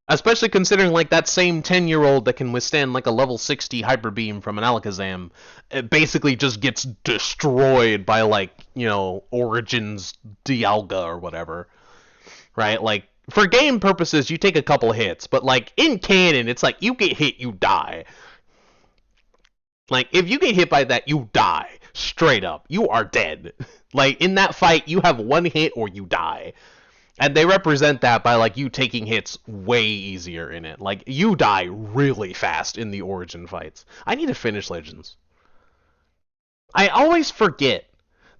Especially considering, like, that same 10-year-old that can withstand, like, a level 60 Hyper Beam from an Alakazam, it basically just gets destroyed by, like, Origins Dialga or whatever. Right? Like, for game purposes, you take a couple hits, but, like, in canon, it's like, you get hit, you die. Like, if you get hit by that, you die. Straight up. You are dead. Like, in that fight, you have one hit or you die. And they represent that by, like, you taking hits way easier in it. Like, you die really fast in the Origin fights. I need to finish Legends. I always forget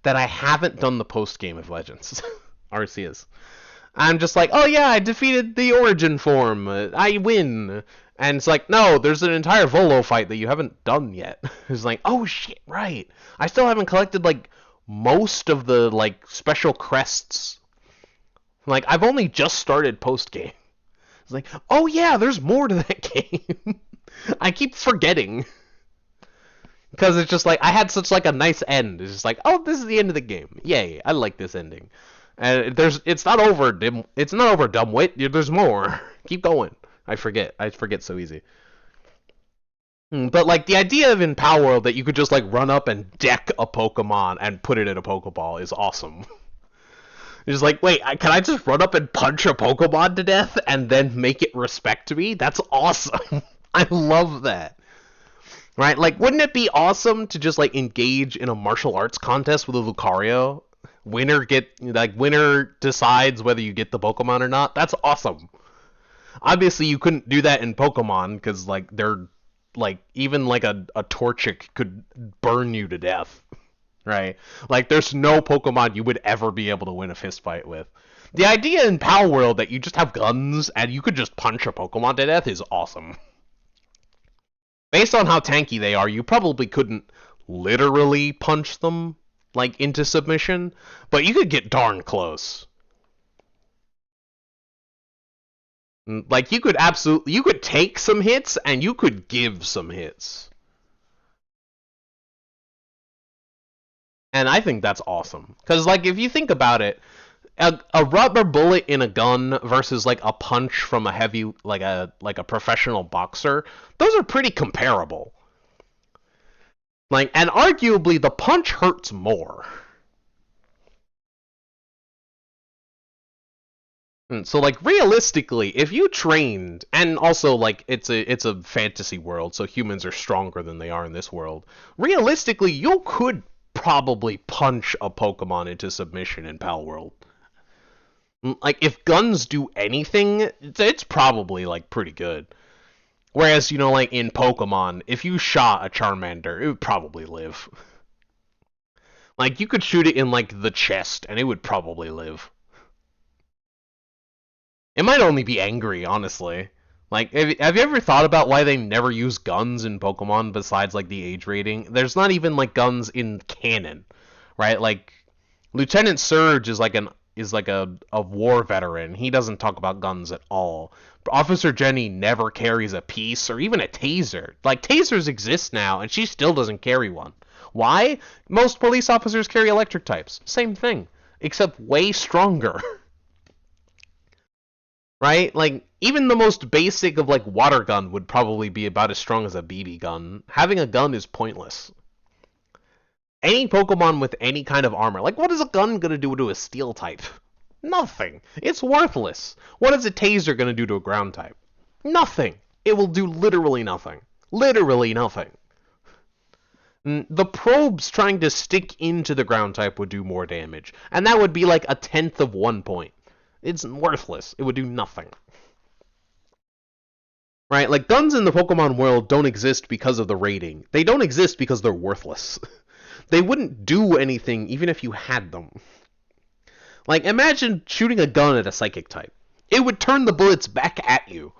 that I haven't done the post-game of Legends. Arceus. I'm just like, oh yeah, I defeated the Origin form. I win. And it's like, no, there's an entire Volo fight that you haven't done yet. It's like, oh shit, right. I still haven't collected, like, most of the, like, special crests. Like, I've only just started post-game. It's like, oh yeah, there's more to that game. I keep forgetting. Because it's just like, I had such, like, a nice end. It's just like, oh, this is the end of the game. Yay, I like this ending. And it's not over, dumbwit. There's more. Keep going. I forget so easy. But, like, the idea of in Power World that you could just, like, run up and deck a Pokemon and put it in a Pokeball is awesome. It's just like, wait, can I just run up and punch a Pokemon to death and then make it respect me? That's awesome. I love that. Right? Like, wouldn't it be awesome to just, like, engage in a martial arts contest with a Lucario? Winner decides whether you get the Pokemon or not. That's awesome. Obviously, you couldn't do that in Pokemon, because, like, they're, like, even, like, a Torchic could burn you to death. Right? Like, there's no Pokemon you would ever be able to win a fist fight with. The idea in Power World that you just have guns and you could just punch a Pokemon to death is awesome. Based on how tanky they are, you probably couldn't literally punch them, like, into submission, but you could get darn close. Like, you could take some hits, and you could give some hits. And I think that's awesome. Because, like, if you think about it, a rubber bullet in a gun versus, like, a punch from a heavy, like a professional boxer, those are pretty comparable. Like, and arguably, the punch hurts more. So, like, realistically, if you trained, and also, like, it's a fantasy world, so humans are stronger than they are in this world. Realistically, you could probably punch a Pokemon into submission in Pal World. Like, if guns do anything, it's probably, like, pretty good. Whereas, like, in Pokemon, if you shot a Charmander, it would probably live. Like, you could shoot it in, like, the chest, and it would probably live. It might only be angry, honestly. Like, have you ever thought about why they never use guns in Pokemon besides, like, the age rating? There's not even, like, guns in canon, right? Like, Lieutenant Surge is like a war veteran. He doesn't talk about guns at all. But Officer Jenny never carries a piece or even a taser. Like, tasers exist now, and she still doesn't carry one. Why? Most police officers carry electric types. Same thing, except way stronger. right? Like, even the most basic of, like, water gun would probably be about as strong as a BB gun. Having a gun is pointless. Any Pokemon with any kind of armor, like, what is a gun gonna do to a steel type? Nothing. It's worthless. What is a taser gonna do to a ground type? Nothing. It will do literally nothing. Literally nothing. The probes trying to stick into the ground type would do more damage, and that would be like a tenth of 1 point. It's worthless. It would do nothing. Right? Like, guns in the Pokemon world don't exist because of the rating. They don't exist because they're worthless. They wouldn't do anything even if you had them. Like, imagine shooting a gun at a psychic type. It would turn the bullets back at you.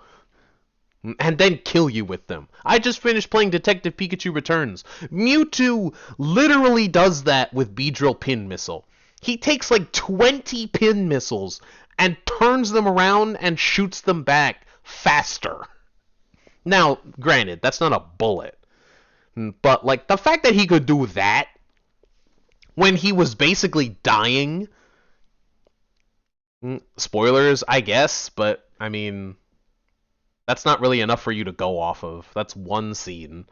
And then kill you with them. I just finished playing Detective Pikachu Returns. Mewtwo literally does that with Beedrill Pin Missile. He takes like 20 pin missiles and turns them around and shoots them back faster. Now, granted, that's not a bullet. But, like, the fact that he could do that when he was basically dying... Spoilers, I guess, but, I mean... That's not really enough for you to go off of. That's one scene.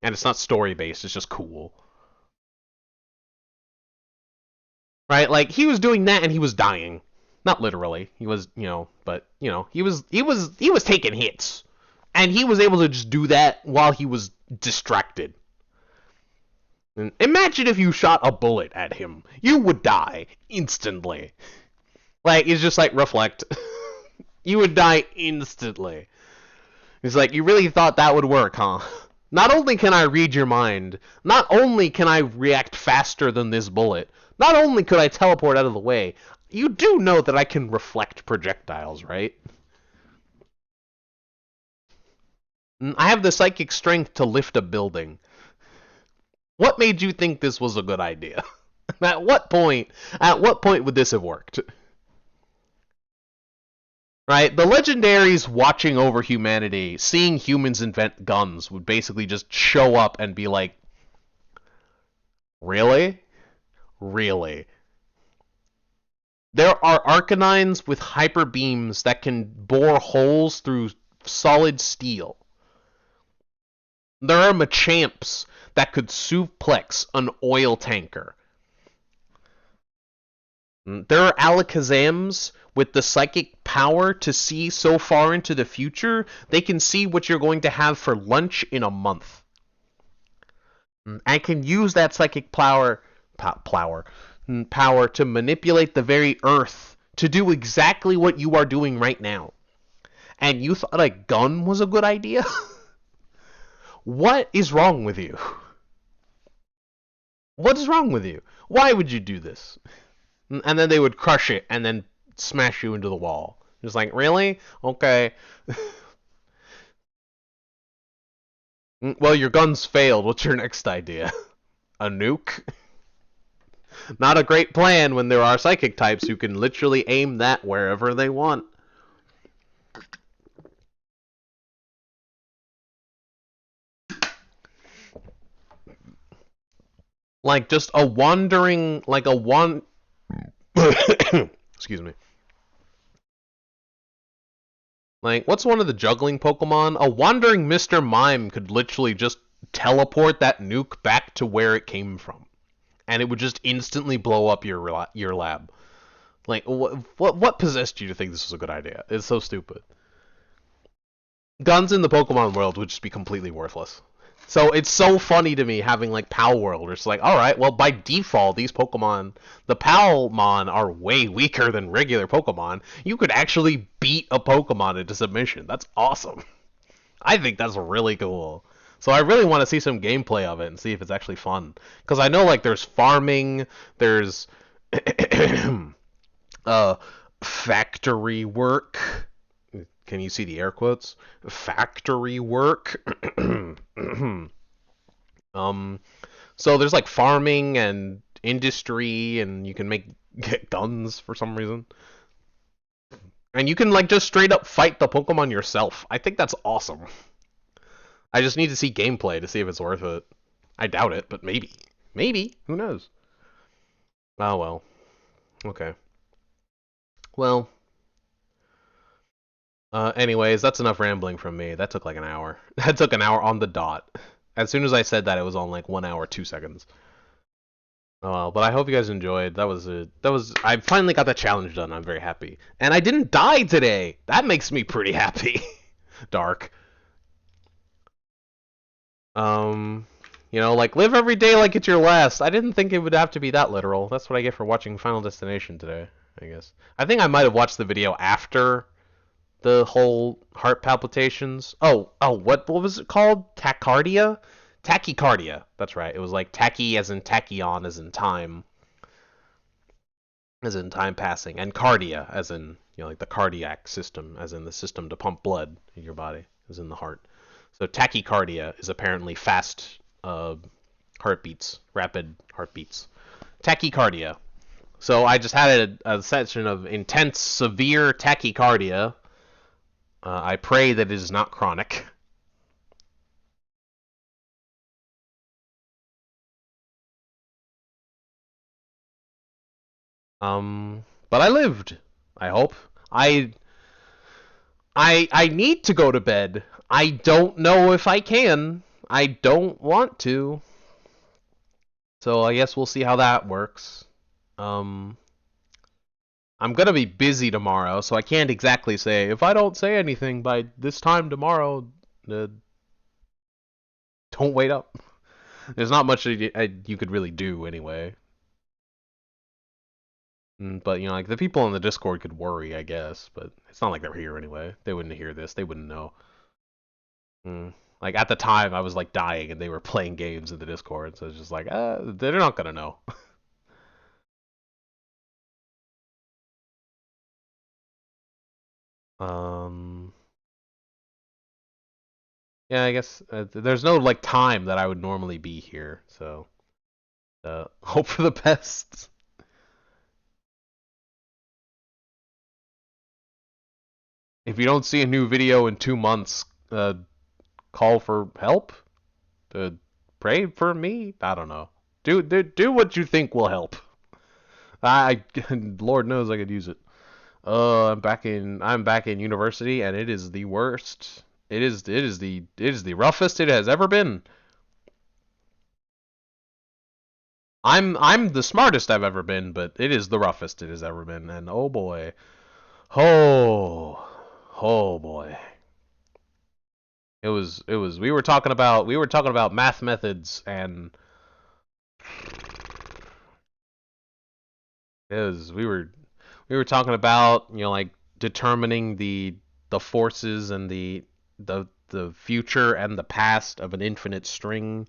And it's not story-based, it's just cool. Right? Like, he was doing that and he was dying. Not literally. He was, but, he was taking hits. And he was able to just do that while he was distracted. And imagine if you shot a bullet at him. You would die instantly. Like, it's just like, reflect. You would die instantly. He's like, you really thought that would work, huh? Not only can I read your mind, not only can I react faster than this bullet, not only could I teleport out of the way, you do know that I can reflect projectiles, right? I have the psychic strength to lift a building. What made you think this was a good idea? At what point would this have worked? Right? The legendaries watching over humanity, seeing humans invent guns, would basically just show up and be like, really? Really? There are Arcanines with hyper beams that can bore holes through solid steel. There are Machamps that could suplex an oil tanker. There are Alakazams with the psychic power to see so far into the future, they can see what you're going to have for lunch in a month. And can use that psychic power to manipulate the very earth to do exactly what you are doing right now. And you thought a gun was a good idea? What is wrong with you? What is wrong with you? Why would you do this? And then they would crush it and then smash you into the wall. Just like, really? Okay. Well, your gun's failed. What's your next idea? A nuke? Not a great plan when there are psychic types who can literally aim that wherever they want. Like, just a wandering, like a excuse me. Like, what's one of the juggling Pokemon? A wandering Mr. Mime could literally just teleport that nuke back to where it came from. And it would just instantly blow up your lab. Like, what possessed you to think this was a good idea? It's so stupid. Guns in the Pokemon world would just be completely worthless. So it's so funny to me having like Pal World, where it's like, alright, well by default, these Pokemon, the Palmon are way weaker than regular Pokemon. You could actually beat a Pokemon into submission. That's awesome. I think that's really cool. So I really want to see some gameplay of it and see if it's actually fun. Because I know like there's farming, there's factory work. Can you see the air quotes? Factory work. So there's like farming and industry, and you can get guns for some reason. And you can like just straight up fight the Pokemon yourself. I think that's awesome. I just need to see gameplay to see if it's worth it. I doubt it, but maybe. Maybe. Who knows? Oh well. Okay. Well, Anyways, that's enough rambling from me. That took like an hour. That took an hour on the dot. As soon as I said that, it was on like 1 hour 2 seconds. But I hope you guys enjoyed. I finally got that challenge done. I'm very happy, and I didn't die today. That makes me pretty happy. Dark. Um, like live every day like it's your last. I didn't think it would have to be that literal. That's what I get for watching Final Destination today, I guess. I think I might have watched the video after the whole heart palpitations. Oh, what was it called? Tachycardia? Tachycardia. That's right. It was like tachy as in tachyon as in time passing, and cardia as in like the cardiac system, as in the system to pump blood in your body, as in the heart. So tachycardia is apparently fast heartbeats, rapid heartbeats. Tachycardia. So I just had a session of intense, severe tachycardia. I pray that it is not chronic. But I lived. I hope. I I need to go to bed. I don't know if I can. I don't want to. So I guess we'll see how that works. Um, I'm gonna be busy tomorrow, so I can't exactly say if I don't say anything by this time tomorrow, uh, don't wait up. There's not much you could really do anyway. But like the people on the Discord could worry, I guess. But it's not like they're here anyway. They wouldn't hear this. They wouldn't know. Like at the time, I was like dying, and they were playing games in the Discord, so it's just like, they're not gonna know. um, yeah, I guess there's no like time that I would normally be here, so hope for the best. If you don't see a new video in 2 months, call for help. Pray for me. I don't know. Do what you think will help. I Lord knows I could use it. I'm back in university, and it is the worst. It is the roughest it has ever been. I'm the smartest I've ever been, but it is the roughest it has ever been, and oh boy. Oh, oh boy. It was we were talking about math methods, and it was we were talking about like determining the forces and the future and the past of an infinite string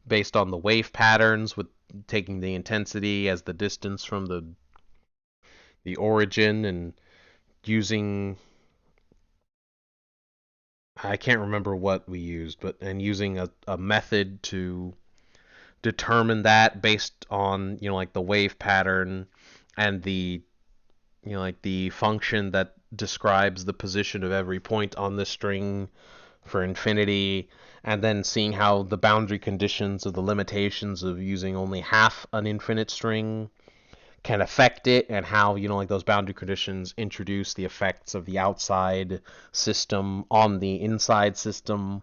based on the wave patterns, with taking the intensity as the distance from the origin, and using, I can't remember what we used, but and using a method to determine that based on like the wave pattern and the like the function that describes the position of every point on the string for infinity, and then seeing how the boundary conditions of the limitations of using only half an infinite string can affect it, and how like those boundary conditions introduce the effects of the outside system on the inside system,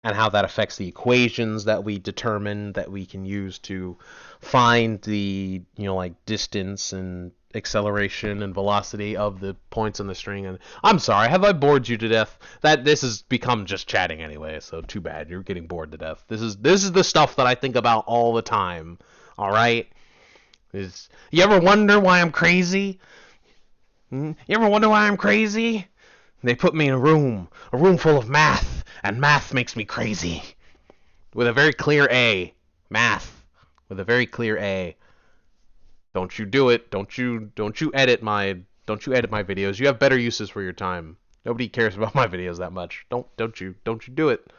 and how that affects the equations that we determine that we can use to find the like distance and acceleration and velocity of the points on the string. And I'm sorry, have I bored you to death? That this has become just chatting anyway, so too bad you're getting bored to death. This is the stuff that I think about all the time. All right? You ever wonder why I'm crazy? You ever wonder why I'm crazy? They put me in a room full of math, and math makes me crazy. With a very clear A. Math. With a very clear A. Don't you do it. Don't you edit my videos. You have better uses for your time. Nobody cares about my videos that much. Don't you do it.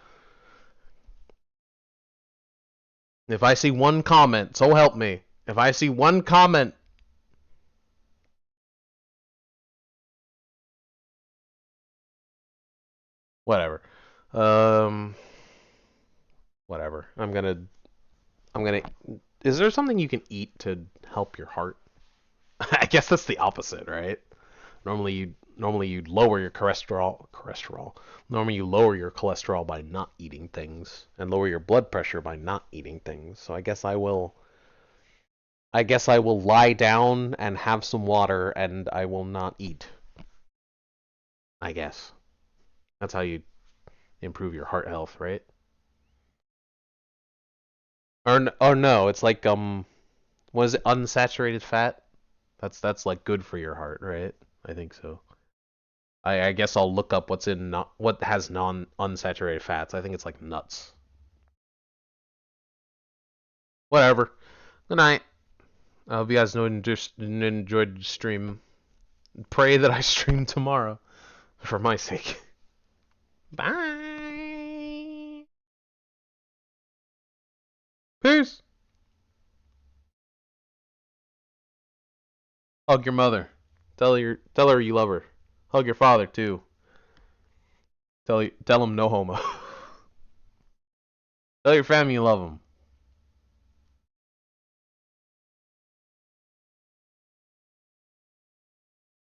If I see one comment, so help me. If I see one comment, whatever. Um whatever. I'm gonna Is there something you can eat to help your heart? I guess that's the opposite, right? Normally you Normally you'd lower your cholesterol. Normally you lower your cholesterol by not eating things and lower your blood pressure by not eating things. So I guess I will lie down and have some water and I will not eat. I guess. That's how you improve your heart health, right? Or no, it's like what is it? Unsaturated fat? That's like good for your heart, right? I think so. I guess I'll look up what has non unsaturated fats. I think it's like nuts. Whatever. Good night. I hope you guys enjoyed the stream. Pray that I stream tomorrow, for my sake. Bye. Peace. Hug your mother. Tell her you love her. Hug your father too. Tell him no homo. Tell your family you love them.